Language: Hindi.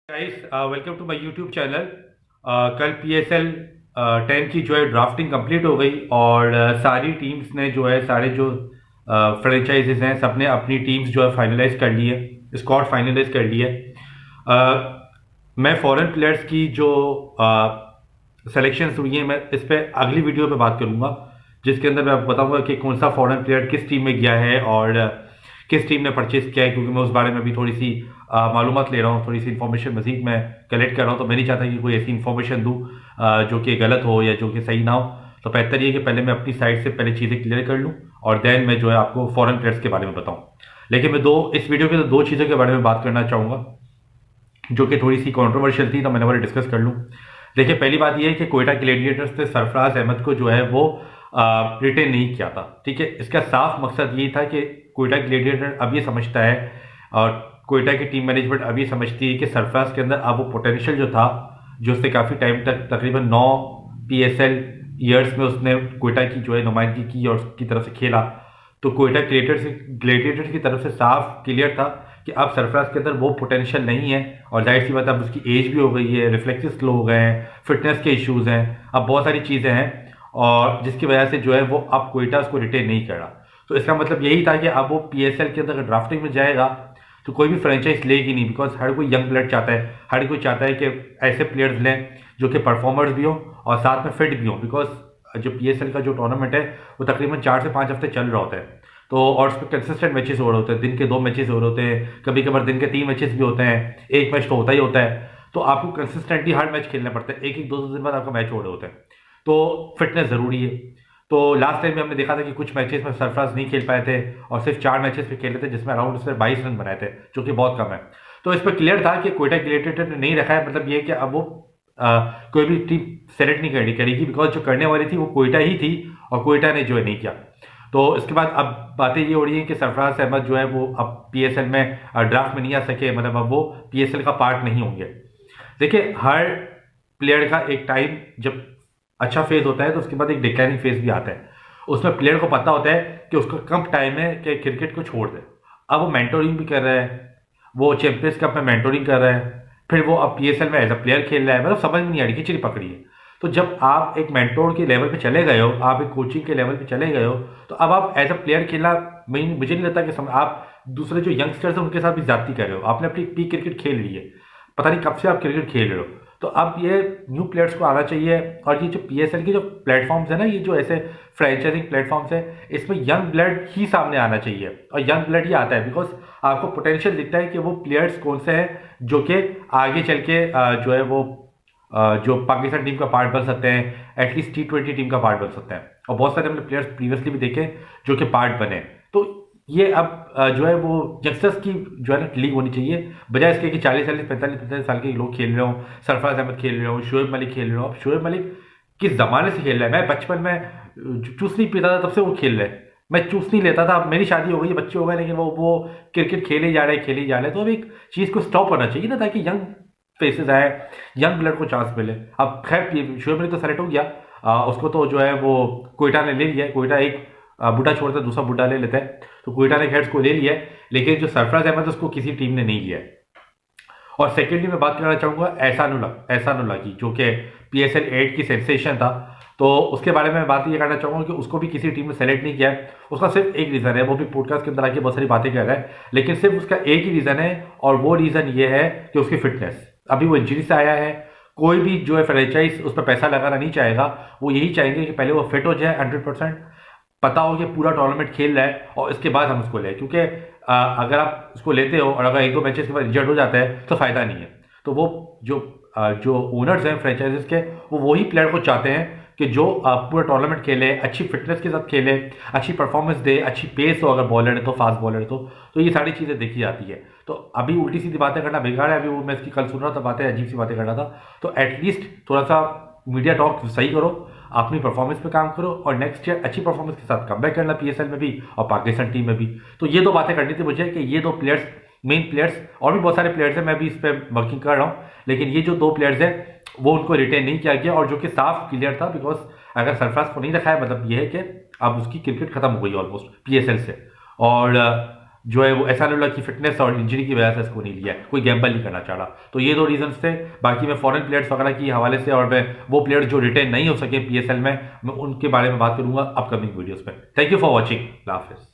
Guys, welcome to my YouTube channel. कल PSL 10 की जो है ड्राफ्टिंग कंप्लीट हो गई और सारी टीम्स ने जो है सारे जो फ्रेंचाइजेस हैं सबने अपनी टीम्स जो है फाइनलाइज कर ली है, स्क्वाड फाइनलाइज कर ली है। मैं फॉरेन प्लेयर्स की जो सिलेक्शंस हुई हैं मैं इस पर अगली वीडियो पे बात करूंगा, जिसके अंदर मैं बताऊंगा कि कौन सा फॉरेन प्लेयर किस टीम में गया है और किस टीम ने परचेज किया है, क्योंकि मैं उस बारे में भी थोड़ी सी मालूमात ले रहा हूँ, थोड़ी सी इन्फॉर्मेशन मजीद मैं कलेक्ट कर रहा हूँ। तो मैं नहीं चाहता कि कोई ऐसी इन्फॉर्मेशन दूँ जो कि गलत हो या जो कि सही ना हो। तो बेहतर ये कि पहले मैं अपनी साइड से पहले चीज़ें क्लियर कर लूँ और देन मैं जो है आपको फॉरेन प्लेयर्स के बारे में बताऊँ। लेकिन मैं इस वीडियो के दो चीज़ों के बारे में बात करना चाहूँगा जो कि थोड़ी सी कंट्रोवर्शियल थी, तो मैंने वाले डिस्कस कर लूँ। देखिए, पहली बात यह है कि कोयटा ग्लैडिएटर्स ने सरफराज अहमद को जो है वो रिटेन नहीं किया था। ठीक है, इसका साफ मकसद यही था कि कोयटा ग्लैडिएटर अब ये समझता है और कोयटा की टीम मैनेजमेंट अब ये समझती है कि सरफराज के अंदर अब वो पोटेंशियल जो था, जो उसने काफ़ी टाइम तक तकरीबन 9 PSL ईयर्स में उसने कोयटा की जो है नुमाइंदगी की और उसकी तरफ से खेला, तो कोयटा ग्लैडिएटर्स की तरफ से साफ क्लियर था कि अब सरफराज के अंदर वो पोटेंशियल नहीं है और जाहिर सी बात है अब उसकी एज भी हो गई है, रिफ्लेक्सेस स्लो हो गए हैं, फिटनेस के इश्यूज हैं, अब बहुत सारी चीज़ें हैं और जिसकी वजह से जो है वो अब कोयटा उसको रिटेन नहीं कर रहा। तो इसका मतलब यही था कि अब वो PSL के अंदर ड्राफ्टिंग में जाएगा तो कोई भी फ्रेंचाइज लेगी नहीं, बिकॉज हर कोई यंग ब्लड चाहता है, हर कोई चाहता है कि ऐसे प्लेयर्स लें जो कि परफॉर्मर्स भी हों और साथ में फिट भी हों। बिकॉज जो PSL का जो टूर्नामेंट है वो तकरीबन 4 से 5 हफ्ते चल रहा होता है, तो और उस पर कंसिस्टेंट मैचेस हो रहे होते हैं, दिन के 2 मैचेस हो रहे होते हैं, कभी कभार दिन के 3 मैचेस भी होते हैं, एक मैच तो होता ही होता है। तो आपको कंसिस्टेंटली हर मैच खेलना पड़ता है, एक एक 2 दिन बाद आपका मैच हो रहे होते हैं, तो फिटनेस ज़रूरी है। तो लास्ट टाइम में हमने देखा था कि कुछ मैचेस में सरफराज नहीं खेल पाए थे और सिर्फ 4 मैचेस पे खेले थे, जिसमें अराउंड उसने 22 रन बनाए थे, जो कि बहुत कम है। तो इस पर क्लियर था कि कोयटा ग्लैडिएटर ने नहीं रखा है, मतलब ये कि अब वो कोई भी टीम सेलेक्ट नहीं करेगी, बिकॉज जो करने वाली थी वो कोयटा ही थी और कोयटा ने जो है नहीं किया। तो इसके बाद अब बातें ये हो रही हैं कि सरफराज अहमद जो है वो अब PSL में ड्राफ्ट में नहीं आ सके, मतलब अब वो PSL का पार्ट नहीं होंगे। देखिए, हर प्लेयर का एक टाइम जब अच्छा फेज होता है तो उसके बाद एक डिक्लाइनिंग फेज भी आता है। उसमें प्लेयर को पता होता है कि उसका कम टाइम है कि क्रिकेट को छोड़ दे। अब वो मेंटोरिंग भी कर रहा है, वो चैंपियंस कप में मेंटोरिंग कर रहा है, फिर वो अब PSL में एज अ प्लेयर खेल रहा है, मतलब समझ में नहीं आ रही, खिचड़ी पकड़ी है। तो जब आप एक मेंटोर के लेवल पे चले गए हो, आप एक कोचिंग के लेवल पे चले गए हो, तो अब आप एज अ प्लेयर खेलना, मुझे नहीं लगता कि आप दूसरे जो यंगस्टर्स हैं उनके साथ भी ज्यादती कर रहे हो। आपने अपनी पीक क्रिकेट खेल ली है, पता नहीं कब से आप क्रिकेट खेल रहे हो। तो अब ये न्यू प्लेयर्स को आना चाहिए और ये जो PSL के जो प्लेटफॉर्म्स है ना, ये जो ऐसे फ्रेंचाइजिंग प्लेटफॉर्म्स है, इसमें यंग ब्लड ही सामने आना चाहिए और यंग ब्लड ही आता है, बिकॉज आपको पोटेंशियल दिखता है कि वो प्लेयर्स कौन से हैं जो कि आगे चल के जो है वो जो पाकिस्तान टीम का पार्ट बन सकते हैं, एटलीस्ट T20 टीम का पार्ट बन सकते हैं। और बहुत सारे हमने प्लेयर्स प्रीवियसली भी देखे जो कि पार्ट बने। तो ये अब जो है वो यंगस्टर्स की जो है ना लीग होनी चाहिए, बजाय इसके कि 40 45 साल के लोग खेल रहे हो, सरफराज अहमद खेल रहे हो, शोएब मलिक खेल रहे हो। अब शोएब मलिक किस जमाने से खेल रहा है? मैं बचपन में चूस नहीं पीता था तब से वो खेल रहे हैं, मैं चूस नहीं लेता था, अब मेरी शादी हो गई, बच्चे हो गए, लेकिन वो क्रिकेट खेले जा रहे हैं। तो अब एक चीज़ को स्टॉप होना चाहिए ना, ताकि यंग फेसेस आए, यंग ब्लड को चांस मिले। अब खैर शोएब मलिक तो सेलेक्ट हो गया, उसको तो जो है वो कोयटा ने ले लिया। कोयटा एक बूढ़ा छोड़ता है, दूसरा बूढ़ा ले लेता है, तो कोयटा ने खैर उसको ले लिया है, लेकिन जो सरफराज अहमद उसको किसी टीम ने नहीं लिया है। और सेकेंडली मैं बात करना चाहूँगा एहसानुल्लाह की, जो कि PSL 8 की सेंसेशन था। तो उसके बारे में बात ये करना चाहूँगा कि उसको भी किसी टीम में सेलेक्ट नहीं किया है। उसका सिर्फ एक रीज़न है, वो भी पॉडकास्ट के अंदर आके बहुत सारी बातें कर रहा है, लेकिन सिर्फ उसका एक ही रीज़न है और वो रीज़न ये है कि उसकी फिटनेस। अभी वो इंजरी से आया है, कोई भी जो है फ्रेंचाइज उस पर पैसा लगाना नहीं चाहेगा, वो यही चाहेंगे कि पहले वो फिट हो जाए 100%, पता हो कि पूरा टूर्नामेंट खेल रहा है और इसके बाद हम उसको लें। क्योंकि अगर आप उसको लेते हो और अगर 1-2 मैचेस के बाद इंजर्ड हो जाता है तो फ़ायदा नहीं है। तो वो जो ओनर्स हैं फ्रेंचाइजीज के, वो वही प्लेयर को चाहते हैं कि जो पूरा टूर्नामेंट खेले, अच्छी फिटनेस के साथ खेले, अच्छी परफॉर्मेंस दे, अच्छी पेस हो, अगर बॉलर है तो, फास्ट बॉलर है तो ये सारी चीज़ें देखी जाती है। तो अभी उल्टी सीधी बातें करना बेकार है। अभी वो मैं इसकी कल सुन रहा था, बातें अजीब सी बातें कर रहा था। तो एटलीस्ट थोड़ा सा मीडिया टॉक सही करो, अपनी परफॉर्मेंस पे काम करो और नेक्स्ट ईयर अच्छी परफॉर्मेंस के साथ कमबैक करना PSL में भी और पाकिस्तान टीम में भी। तो ये 2 बातें करनी थी मुझे कि ये 2 प्लेयर्स, मेन प्लेयर्स, और भी बहुत सारे प्लेयर्स हैं, मैं भी इस पर वर्किंग कर रहा हूँ, लेकिन ये जो 2 प्लेयर्स हैं वो उनको रिटेन नहीं किया गया और जो कि साफ क्लियर था, बिकॉज अगर सरफराज को नहीं रखा है मतलब ये है कि अब उसकी क्रिकेट खत्म हो गई ऑलमोस्ट PSL से। और जो है वो एसानुल्लाह की फिटनेस और इंजरी की वजह से इसको नहीं लिया है, कोई गैम्बल नहीं करना चाह रहा। तो ये 2 रीजंस थे। बाकी मैं फॉरेन प्लेयर्स वगैरह के हवाले से और मैं वो प्लेयर्स जो रिटेन नहीं हो सके पीएसएल में, मैं उनके बारे में बात करूंगा अपकमिंग वीडियोस में। Thank you for watching. Hafiz.